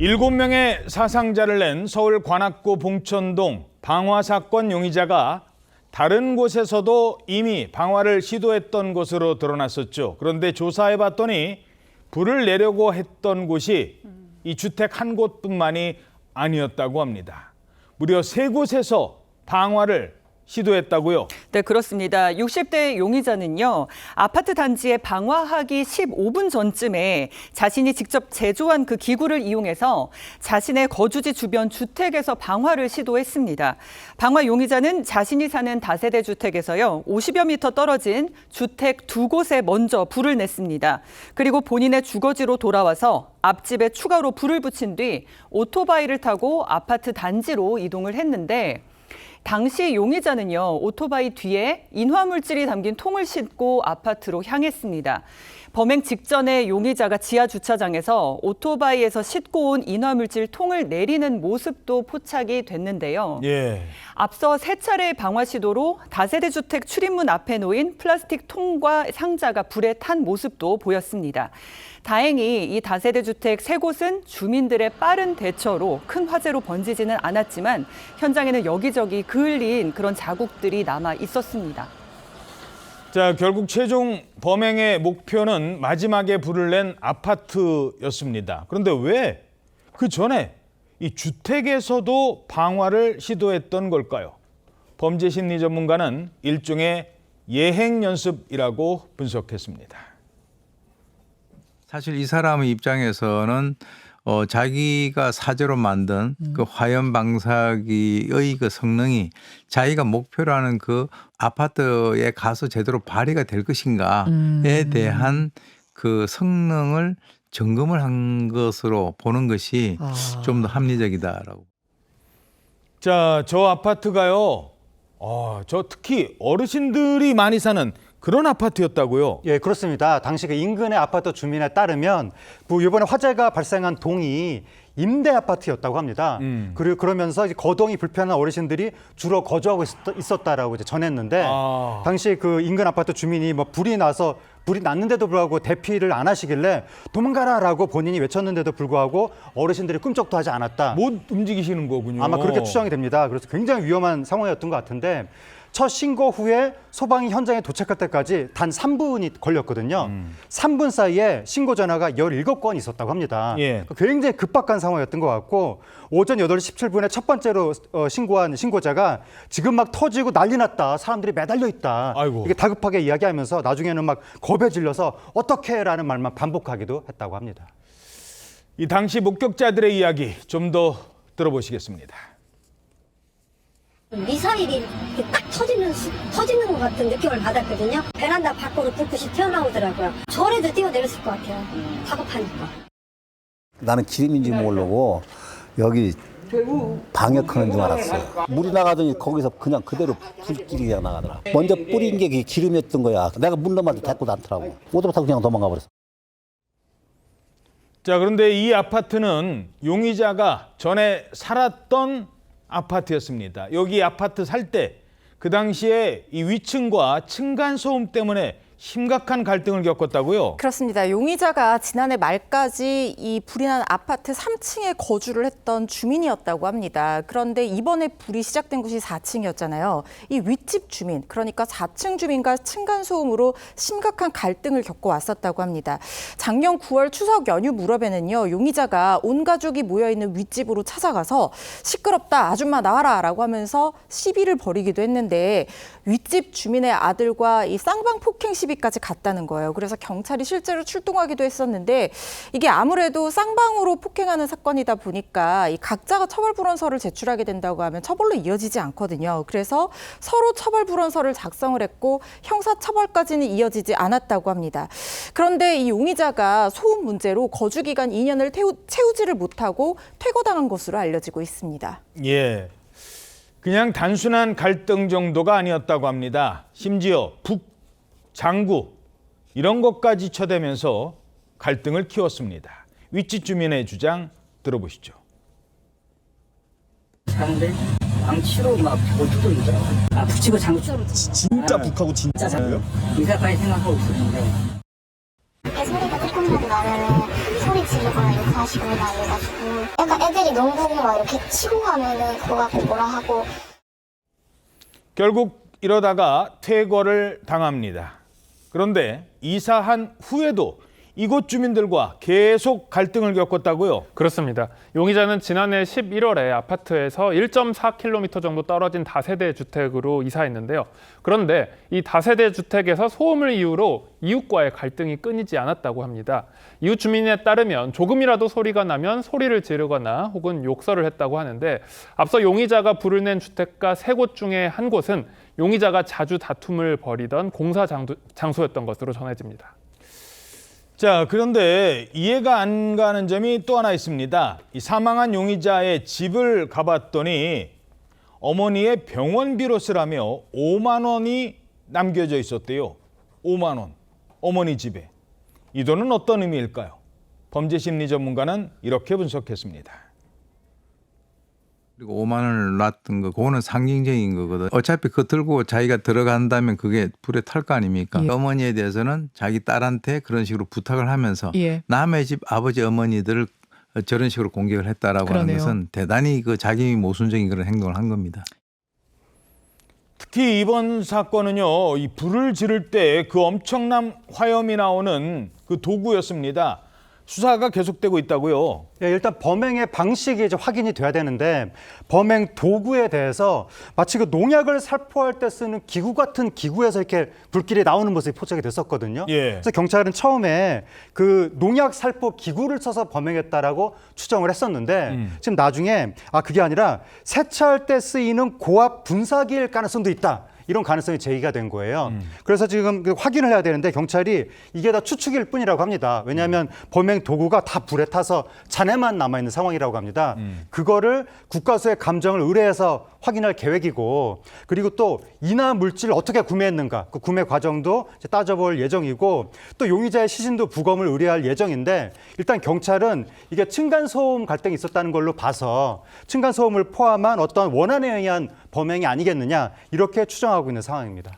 7명의 사상자를 낸 서울 관악구 봉천동 방화 사건 용의자가 다른 곳에서도 이미 방화를 시도했던 것으로 드러났었죠. 그런데 조사해봤더니 불을 내려고 했던 곳이 이 주택 한 곳뿐만이 아니었다고 합니다. 무려 3곳에서 방화를 시도했다고요? 네, 그렇습니다. 60대 용의자는요, 아파트 단지에 방화하기 15분 전쯤에 자신이 직접 제조한 그 기구를 이용해서 자신의 거주지 주변 주택에서 방화를 시도했습니다. 방화 용의자는 자신이 사는 다세대 주택에서요, 50여 미터 떨어진 주택 2곳에 먼저 불을 냈습니다. 그리고 본인의 주거지로 돌아와서 앞집에 추가로 불을 붙인 뒤 오토바이를 타고 아파트 단지로 이동을 했는데, 당시 용의자는요, 오토바이 뒤에 인화물질이 담긴 통을 싣고 아파트로 향했습니다. 범행 직전에 용의자가 지하 주차장에서 오토바이에서 싣고 온 인화물질 통을 내리는 모습도 포착이 됐는데요. 앞서 3차례의 방화 시도로 다세대 주택 출입문 앞에 놓인 플라스틱 통과 상자가 불에 탄 모습도 보였습니다. 다행히 이 다세대 주택 3곳은 주민들의 빠른 대처로 큰 화재로 번지지는 않았지만 현장에는 여기저기 그을린 그런 자국들이 남아 있었습니다. 자, 결국 최종 범행의 목표는 마지막에 불을 낸 아파트였습니다. 그런데 왜 그 전에 이 주택에서도 방화를 시도했던 걸까요? 범죄 심리 전문가는 일종의 예행 연습이라고 분석했습니다. 사실 이 사람의 입장에서는 자기가 사제로 만든 그 화염 방사기의 그 성능이 자기가 목표로 하는 그 아파트에 가서 제대로 발휘가 될 것인가에 대한 그 성능을 점검을 한 것으로 보는 것이 좀 더 합리적이다라고. 자, 저 아파트가요. 저 특히 어르신들이 많이 사는 그런 아파트였다고요? 예, 그렇습니다. 당시 그 인근의 아파트 주민에 따르면 이번에 화재가 발생한 동이 임대 아파트였다고 합니다. 그리고 그러면서 이제 거동이 불편한 어르신들이 주로 거주하고 있었다라고 이제 전했는데 당시 그 인근 아파트 주민이 불이 났는데도 불구하고 대피를 안 하시길래 도망가라라고 본인이 외쳤는데도 불구하고 어르신들이 꿈쩍도 하지 않았다. 못 움직이시는 거군요. 아마 그렇게 추정이 됩니다. 그래서 굉장히 위험한 상황이었던 것 같은데 첫 신고 후에 소방이 현장에 도착할 때까지 단 3분이 걸렸거든요. 3분 사이에 신고 전화가 17건이 있었다고 합니다. 굉장히 급박한 상황이었던 것 같고 오전 8시 17분에 첫 번째로 신고한 신고자가 지금 막 터지고 난리 났다. 사람들이 매달려 있다. 아이고. 이게 다급하게 이야기하면서 나중에는 막 겁에 질려서 어떻게 라는 말만 반복하기도 했다고 합니다. 이 당시 목격자들의 이야기 좀 더 들어보시겠습니다. 미사일이 딱 터지는 것 같은 느낌을 받았거든요. 베란다 밖으로 불빛이 튀어나오더라고요. 저래도 뛰어내렸을 것 같아요. 다급하니까. 나는 기름인지 모르고 여기 방역하는 줄 알았어. 물이 나가더니 거기서 그냥 그대로 불길이 그냥 나가더라. 먼저 뿌린 게 기름이었던 거야. 내가 문 넘어도 데리고 않더라고. 오토바이 타고 그냥 도망가 버렸어. 자, 그런데 이 아파트는 용의자가 전에 살았던 아파트였습니다. 여기 아파트 살 때 그 당시에 이 위층과 층간 소음 때문에 심각한 갈등을 겪었다고요? 그렇습니다. 용의자가 지난해 말까지 이 불이 난 아파트 3층에 거주를 했던 주민이었다고 합니다. 그런데 이번에 불이 시작된 곳이 4층이었잖아요. 이 윗집 주민, 그러니까 4층 주민과 층간소음으로 심각한 갈등을 겪어왔었다고 합니다. 작년 9월 추석 연휴 무렵에는요, 용의자가 온 가족이 모여있는 윗집으로 찾아가서 시끄럽다, 아줌마 나와라 라고 하면서 시비를 벌이기도 했는데 윗집 주민의 아들과 이 쌍방 폭행 시비까지 갔다는 거예요. 그래서 경찰이 실제로 출동하기도 했었는데 이게 아무래도 쌍방으로 폭행하는 사건이다 보니까 이 각자가 처벌불원서를 제출하게 된다고 하면 처벌로 이어지지 않거든요. 그래서 서로 처벌불원서를 작성을 했고 형사처벌까지는 이어지지 않았다고 합니다. 그런데 이 용의자가 소음 문제로 거주기간 2년을 채우지를 못하고 퇴거당한 것으로 알려지고 있습니다. 예, 그냥 단순한 갈등 정도가 아니었다고 합니다. 심지어 장구 이런 것까지 쳐대면서 갈등을 키웠습니다. 윗집 주민의 주장 들어보시죠. 사람들 방치로 막 어떻게 있더라고요. 북치고 장치로 진짜 북하고 진짜 장구요? 이사까지 생각하고 있었는데 소리가 조금이라도 나면은 소리 지르거나 이렇게 하시고 막 이래가지고 약간 애들이 농구공 막 이렇게 치고 가면은 그거 갖고 뭐라 하고. 결국 이러다가 퇴거를 당합니다. 그런데 이사한 후에도 이곳 주민들과 계속 갈등을 겪었다고요? 그렇습니다. 용의자는 지난해 11월에 아파트에서 1.4km 정도 떨어진 다세대 주택으로 이사했는데요. 그런데 이 다세대 주택에서 소음을 이유로 이웃과의 갈등이 끊이지 않았다고 합니다. 이웃 주민에 따르면 조금이라도 소리가 나면 소리를 지르거나 혹은 욕설을 했다고 하는데 앞서 용의자가 불을 낸 주택가 3곳 중에 한 곳은 용의자가 자주 다툼을 벌이던 공사 장소였던 것으로 전해집니다. 자, 그런데 이해가 안 가는 점이 또 하나 있습니다. 이 사망한 용의자의 집을 가봤더니 어머니의 병원비로 쓰라며 5만 원이 남겨져 있었대요. 5만 원. 어머니 집에. 이 돈은 어떤 의미일까요? 범죄심리 전문가는 이렇게 분석했습니다. 그리고 5만 원을 놨던 거, 그거는 상징적인 거거든. 어차피 그거 들고 자기가 들어간다면 그게 불에 탈 거 아닙니까? 예. 어머니에 대해서는 자기 딸한테 그런 식으로 부탁을 하면서 예. 남의 집 아버지 어머니들을 저런 식으로 공격을 했다라고 그러네요. 하는 것은 대단히 그 자기 모순적인 그런 행동을 한 겁니다. 특히 이번 사건은요, 이 불을 지를 때 그 엄청난 화염이 나오는 그 도구였습니다. 수사가 계속되고 있다고요. 예, 일단 범행의 방식이 이제 확인이 돼야 되는데 범행 도구에 대해서 마치 그 농약을 살포할 때 쓰는 기구 같은 기구에서 이렇게 불길이 나오는 모습이 포착이 됐었거든요. 예. 그래서 경찰은 처음에 그 농약 살포 기구를 써서 범행했다라고 추정을 했었는데 지금 나중에 그게 아니라 세차할 때 쓰이는 고압 분사기일 가능성도 있다. 이런 가능성이 제기가 된 거예요. 그래서 지금 확인을 해야 되는데 경찰이 이게 다 추측일 뿐이라고 합니다. 왜냐하면 범행 도구가 다 불에 타서 잔해만 남아있는 상황이라고 합니다. 그거를 국과수의 감정을 의뢰해서 확인할 계획이고 그리고 또 인화 물질을 어떻게 구매했는가 그 구매 과정도 이제 따져볼 예정이고 또 용의자의 시신도 부검을 의뢰할 예정인데 일단 경찰은 이게 층간소음 갈등이 있었다는 걸로 봐서 층간소음을 포함한 어떤 원한에 의한 범행이 아니겠느냐 이렇게 추정하고 있는 상황입니다.